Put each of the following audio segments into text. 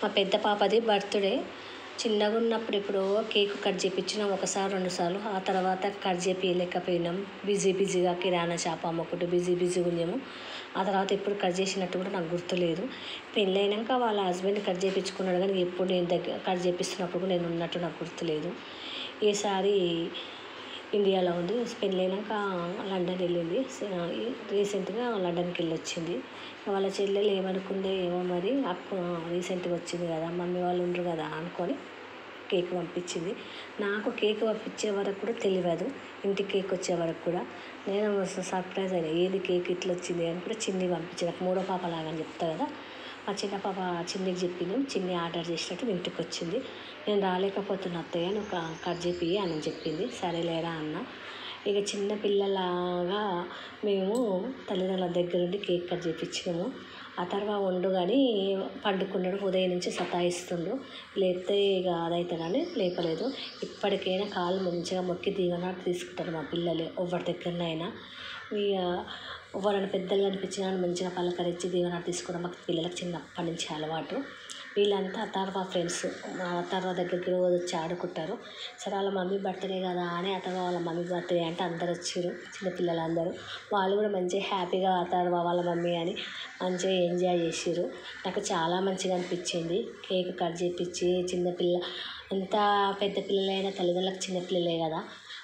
మా పెద్ద పాపది బర్త్డే. చిన్నగా ఉన్నప్పుడు ఎప్పుడో కేక్ కట్ చేయించినాం ఒకసారి 2 సార్లు. ఆ తర్వాత కట్ చేయించలేకపోయినాం. బిజీగా కిరాణా షాప్ అమ్ముకుంటూ బిజీగా ఉన్నాము. ఆ తర్వాత ఎప్పుడు కట్ చేసినట్టు కూడా నాకు గుర్తులేదు. పెళ్ళైనాక వాళ్ళ హస్బెండ్ కట్ చేయించుకున్నాడు, కానీ ఎప్పుడు నేను కట్ చేపిస్తున్నప్పుడు నేను ఉన్నట్టు నాకు గుర్తులేదు. ఈసారి ఇండియాలో ఉంది. పెళ్ళైనాక లండన్ వెళ్ళింది. రీసెంట్గా లండన్కి వెళ్ళి వచ్చింది. వాళ్ళ చెల్లెలు ఏమనుకుందో ఏమో మరి, రీసెంట్గా వచ్చింది కదా, మమ్మీ వాళ్ళు ఉండరు కదా అనుకొని కేక్ పంపించింది. నాకు కేక్ పంపించే వరకు కూడా తెలియదు, ఇంటికి కేక్ వచ్చే వరకు కూడా. నేను సర్ప్రైజ్ అయినా, ఏది కేక్ ఇట్లా వచ్చింది అని కూడా చిన్ని పంపించింది. నాకు మూడో పాప లాగా అని చెప్తా కదా, మా చిన్న పాప చిన్నికి చెప్పింది. చిన్ని ఆర్డర్ చేసినట్టు ఇంటికి వచ్చింది. నేను రాలేకపోతున్నా అత్తయ్య, నువ్వు కట్ చేపి అని చెప్పింది. సరేలేరా అన్న. ఇక చిన్న పిల్లలాగా మేము తల్లిదండ్రుల దగ్గరుండి కేక్ కట్ చేయించినాము. ఆ తర్వాత వండు కానీ పండుకున్నాడు. ఉదయం నుంచి సతాయిస్తుండు, లేపితే ఇక అదైతేనని లేపలేదు. ఇప్పటికైనా కాళ్ళు మంచిగా మొక్కి దీవెనట్టు తీసుకుంటారు మా పిల్లలు. ఎవరి దగ్గరనైనా ఇక ఎవరైనా పెద్దలు కనిపించినా మంచిగా పలకరించి దీవెనట్టు తీసుకోవడం మాకు పిల్లలకు చిన్నప్పటి నుంచి అలవాటు. వీళ్ళంతా అథర్వ ఫ్రెండ్స్. మా అథర్వ దగ్గరికి రోజు వచ్చి ఆడుకుంటారు. సరే వాళ్ళ మమ్మీ బర్త్డే కదా అని అథర్వ వాళ్ళ మమ్మీ బర్త్డే అంటే అందరు వచ్చారు, చిన్నపిల్లలందరూ. వాళ్ళు కూడా మంచిగా హ్యాపీగా అథర్వ వాళ్ళ మమ్మీ అని మంచిగా ఎంజాయ్ చేసారు. నాకు చాలా మంచిగా అనిపించింది. కేక్ కట్ చేయించి చిన్నపిల్ల, ఎంత పెద్ద పిల్లలైనా తల్లిదండ్రులకు చిన్నపిల్లలే కదా.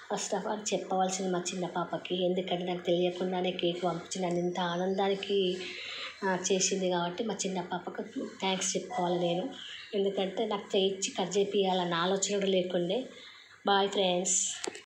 ఫస్ట్ ఆఫ్ ఆల్ చెప్పవలసింది మా చిన్న పాపకి, ఎందుకంటే నాకు తెలియకుండానే కేక్ పంపించి నన్ను ఇంత ఆనందానికి చేసింది. కాబట్టి మా చిన్న పాపకు థ్యాంక్స్ చెప్పుకోవాలి నేను. ఎందుకంటే నాకు చేయించి కట్ చేయించాలన్న ఆలోచన కూడా లేకుండే. Bye friends.